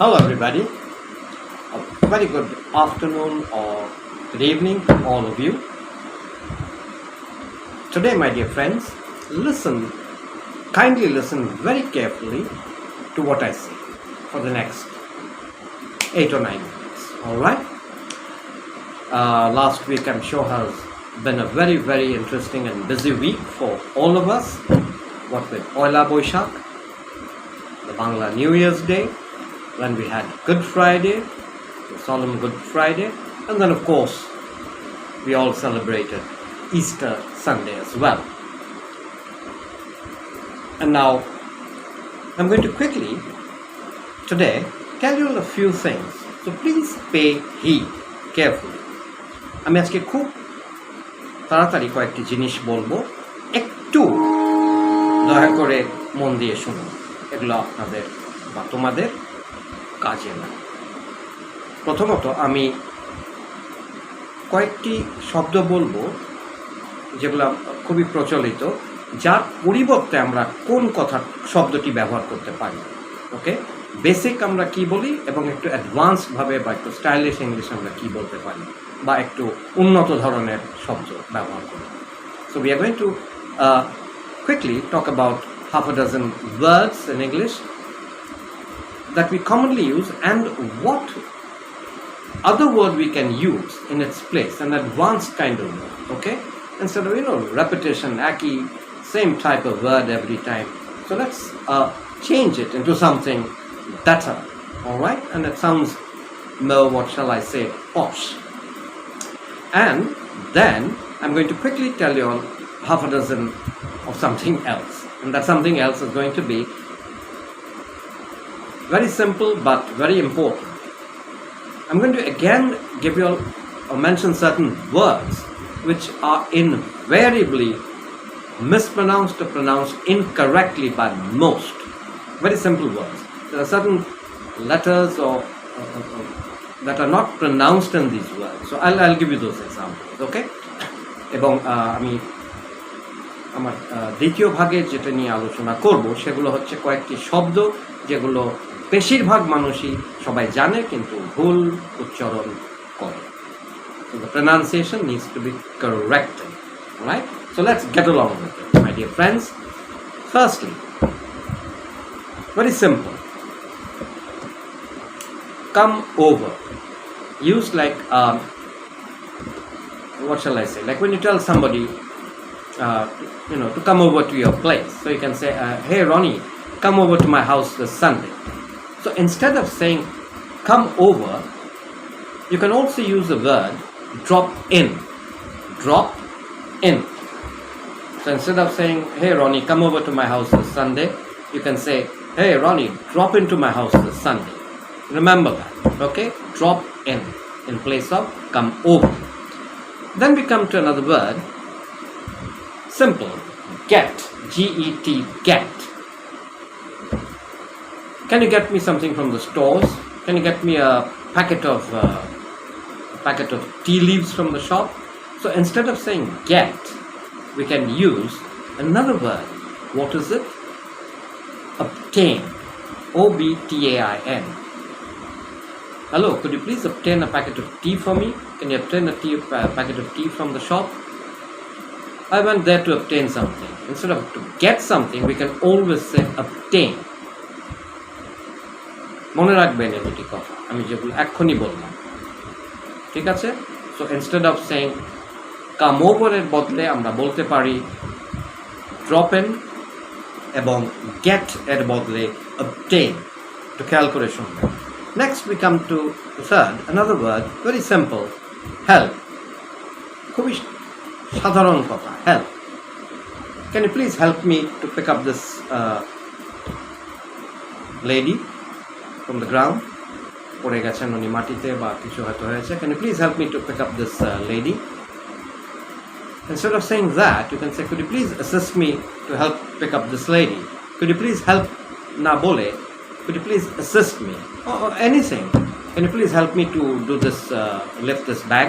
Hello, everybody. A very good afternoon or good evening to all of you. Today, my dear friends, kindly listen very carefully to what I say for the next 8 or 9 minutes. All right? Last week, I'm sure, has been a very, very interesting and busy week for all of us. What with Poila Boishakh, the Bangla New Year's Day, when we had Good Friday, the solemn Good Friday, and then of course we all celebrated Easter Sunday as well. And now I'm going to quickly today tell you a few things, so please pay heed carefully. আমি আজকে খুব তাড়াতাড়ি কয়েকটি জিনিস বলবো, একটু দয়া করে মন দিয়ে শুনুন, এগুলো আপনাদের বা তোমাদের কাজে লাগে। প্রথমত আমি কয়েকটি শব্দ বলবো যেগুলো খুবই প্রচলিত, যার পরিবর্তে আমরা কোন শব্দটি ব্যবহার করতে পারি। ওকে, বেসিক আমরা কি বলি এবং একটু অ্যাডভান্সডভাবে বা একটু স্টাইলিশ ইংলিশ আমরা কি বলতে পারি, বা একটু উন্নত ধরনের শব্দ ব্যবহার করি। So we are going to quickly talk about half a dozen words in English that we commonly use and what other word we can use in its place, an advanced kind of word, okay? Instead of, repetition, same type of word every time. So let's change it into something better, all right? And it sounds more, what shall I say, posh. And then I'm going to quickly tell you all half a dozen of something else. And that something else is going to be very simple but very important. I'm going to again give you all or mention certain words which are invariably mispronounced or pronounced incorrectly by most. Very simple words. There are certain letters or that are not pronounced in these words. So I'll give you those examples, okay? এবং আমি আমার দ্বিতীয় ভাগে যেটা নিয়ে আলোচনা করব সেগুলো হচ্ছে কয়েকটি শব্দ যেগুলো বেশিরভাগ মানুষই সবাই জানে কিন্তু ভুল উচ্চারণ করে। So the pronunciation needs to be corrected, right? So let's get along with it, my dear friends. Firstly, very simple. Come over. Used like, what shall I say? Like when you tell somebody, to come over to your place. So you can say, hey Ronnie, come over to my house this Sunday. So instead of saying come over, you can also use the word drop in. Drop in. So instead of saying, hey Ronnie, come over to my house this Sunday, you can say, hey Ronnie, drop into my house this Sunday. Remember that, okay? Drop in place of come over. Then we come to another word, simple, get, G-E-T, get. Can you get me something from the stores? Can you get me a packet of tea leaves from the shop? So instead of saying get, we can use another word. What is it? Obtain, O-B-T-A-I-N. Hello, could you please obtain a packet of tea for me? Can you obtain a packet of tea from the shop? I went there to obtain something. Instead of to get something, we can always say obtain. মনে রাখবেন এই দুটি কথা আমি যেগুলো এক্ষুনি বললাম, ঠিক আছে? So instead of saying come over এর বদলে আমরা বলতে পারি ড্রপ ইন, এবং গেট এর বদলে অবটেইন। একটু খেয়াল করে শুনবেন। Next we come to third, another word, very simple, help. খুবই সাধারণ কথা, help. Can you please help me to pick up this lady from the ground? পড়ে গেছেন উনি মাটিতে বা কিছু হয়তো হয়েছে। Can you please help me to pick up this lady? Instead of saying that, you can say, could you please assist me to help pick up this lady? Could you please help, na bole, could you please assist me? Or anything. Can you please help me to do this, lift this bag?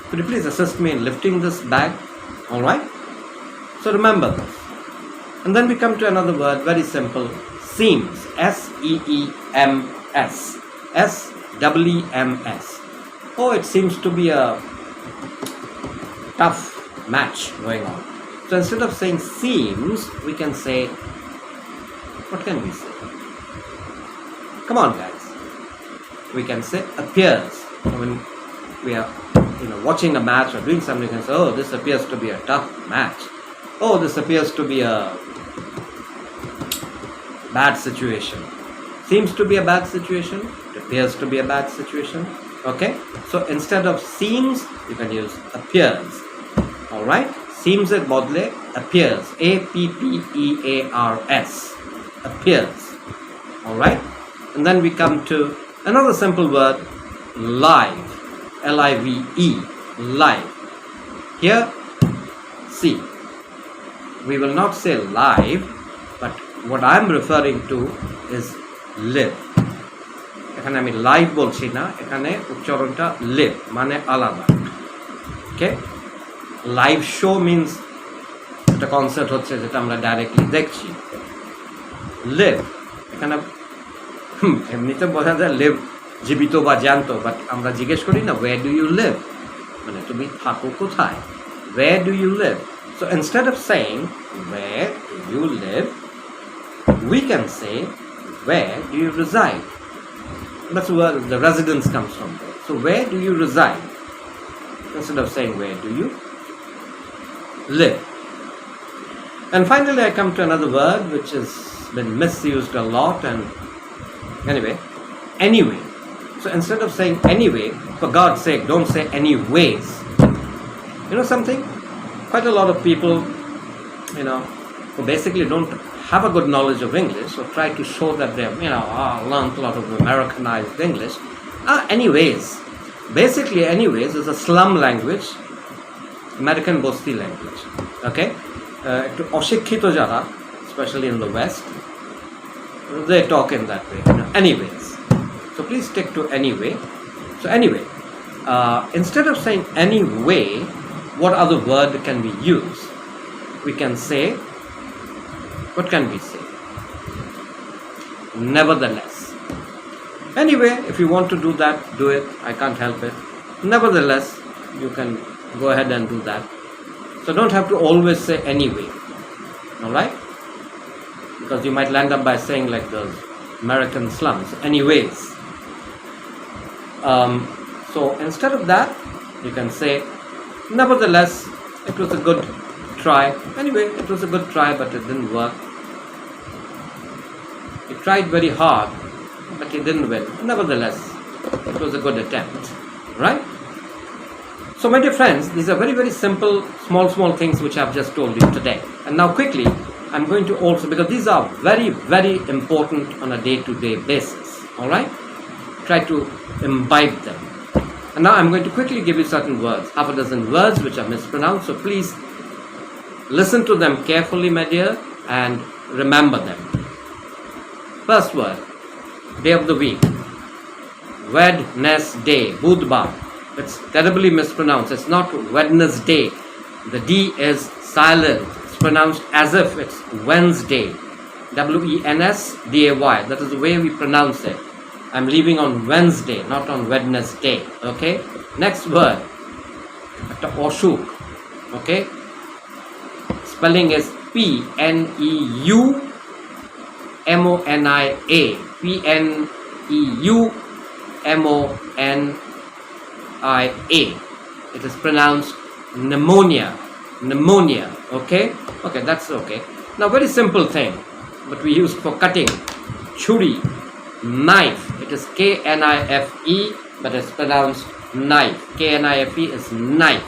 Could you please assist me in lifting this bag? All right? So remember this. And then we come to another word, very simple, seems, S-E-E-M-S. S-W-E-M-S. Oh, it seems to be a tough match going on. So instead of saying seems, we can say, what can we say? Come on, guys. We can say appears. When we are watching a match or doing something, we can say, oh, this appears to be a tough match. Oh, this appears to be a bad situation. Seems to be a bad situation. It appears to be a bad situation. Okay? So instead of seems, you can use appears. Alright? Seems at bodle appears. A-P-P-E-A-R-S. Appears. Alright? And then we come to another simple word, live. L-I-V-E. Live. Here, see. We will not say live, but what I am referring to is live. এখানে আমি live বলছি না, এখানে উচ্চারণটা leave মানে আলাদা। ওকে, live show means একটা concert হচ্ছে যেটা আমরা ডাইরেক্টলি দেখছি। লিভ এখানে এমনিতে বোঝা যায় লিভ জীবিত বা জ্যান্ত, বাট আমরা জিজ্ঞেস করি না ওয়্যার ডু ইউ লিভ, মানে তুমি থাকো কোথায়, where do you live. So instead of saying where do you live, we can say where do you reside. That's where the residence comes from. So where do you reside? Instead of saying where do you live. And finally I come to another word which has been misused a lot, and anyway, So instead of saying anyway, for God's sake, don't say anyways. You know something? Quite a lot of people, who basically don't have a good knowledge of English, or try to show that they've, learned a lot of Americanized English. Anyways. Basically, anyways is a slum language, American Bosti language. Okay? To Oshikhito jara, especially in the West, they talk in that way. Anyways. So please stick to anyway. So anyway, instead of saying anyway, what other word can we use? We can say, what can we say? Nevertheless. Anyway, if you want to do that, do it. I can't help it. Nevertheless, you can go ahead and do that. So don't have to always say anyway. Alright? Because you might land up by saying like those American slums. Anyways. So instead of that, you can say, nevertheless, it was a good try. Anyway, it was a good try, but it didn't work. You tried very hard, but you didn't win. Nevertheless, it was a good attempt. Right? So my dear friends, these are very, very simple, small things which I've just told you today. And now quickly, I'm going to also, because these are very, very important on a day-to-day basis. Alright? Try to imbibe them. And now I'm going to quickly give you certain words, half a dozen words which are mispronounced, so please listen to them carefully, my dear, and remember them. First word, day of the week, Wednesday, Budbar. It's terribly mispronounced. It's not Wednesday. The D is silent. It's pronounced as if it's Wednesday. W-E-N-S-D-A-Y. That is the way we pronounce it. I'm leaving on Wednesday, not on Wednesday. Okay? Next word. Oshuk. Okay? Spelling is P-N-E-U-M-O-N-I-A. P-N-E-U-M-O-N-I-A. It is pronounced pneumonia. Pneumonia. Okay? Okay, that's okay. Now, very simple thing. But we use for cutting. Churi. Knife. It is K-N-I-F-E, but it's pronounced knife. K-N-I-F-E is knife.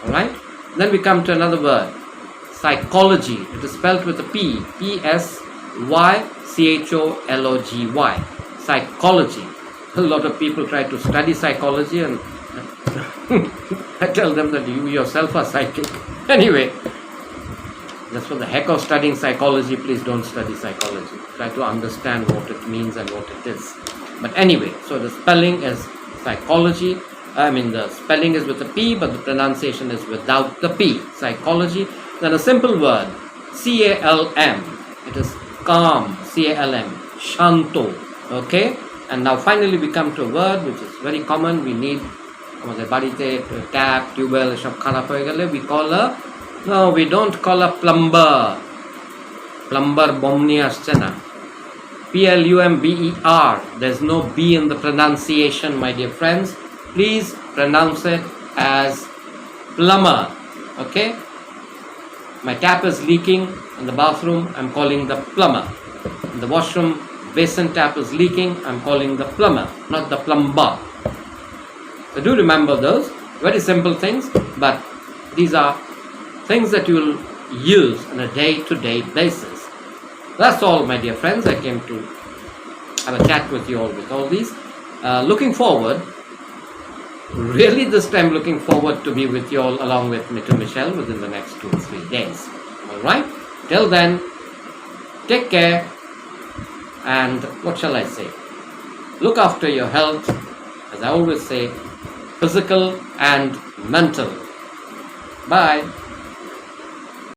Alright? Then we come to another word. Psychology. It is spelled with a P. P-S-Y-C-H-O-L-O-G-Y. Psychology. A lot of people try to study psychology, and I tell them that you yourself are psychic. Anyway, just for the heck of studying psychology, please don't study psychology. Try to understand what it means and what it is. But anyway, so the spelling is psychology. The spelling is with a P, but the pronunciation is without the P. Psychology. Then a simple word, C-A-L-M. It is calm, C-A-L-M. Shanto. Okay? And now finally we come to a word which is very common. We need আমাদের বাড়িতে tap tubewell এসব খারাপ হয়ে গেলে we don't call a plumber bomb নিয়ে আসছে না, plumber, there's no b in the pronunciation, my dear friends. Please pronounce it as plumber. Okay, my tap is leaking in the bathroom, I'm calling the plumber. In the washroom basin tap is leaking, I'm calling the plumber, not the plumber. So do remember those very simple things, but these are things that you will use on a day-to-day basis. That's all, my dear friends. I came to have a chat with you all with all these. Looking forward, really this time looking forward to be with you all along with me to Michelle within the next 2 or 3 days. Alright? Till then, take care and what shall I say? Look after your health, as I always say, physical and mental. Bye.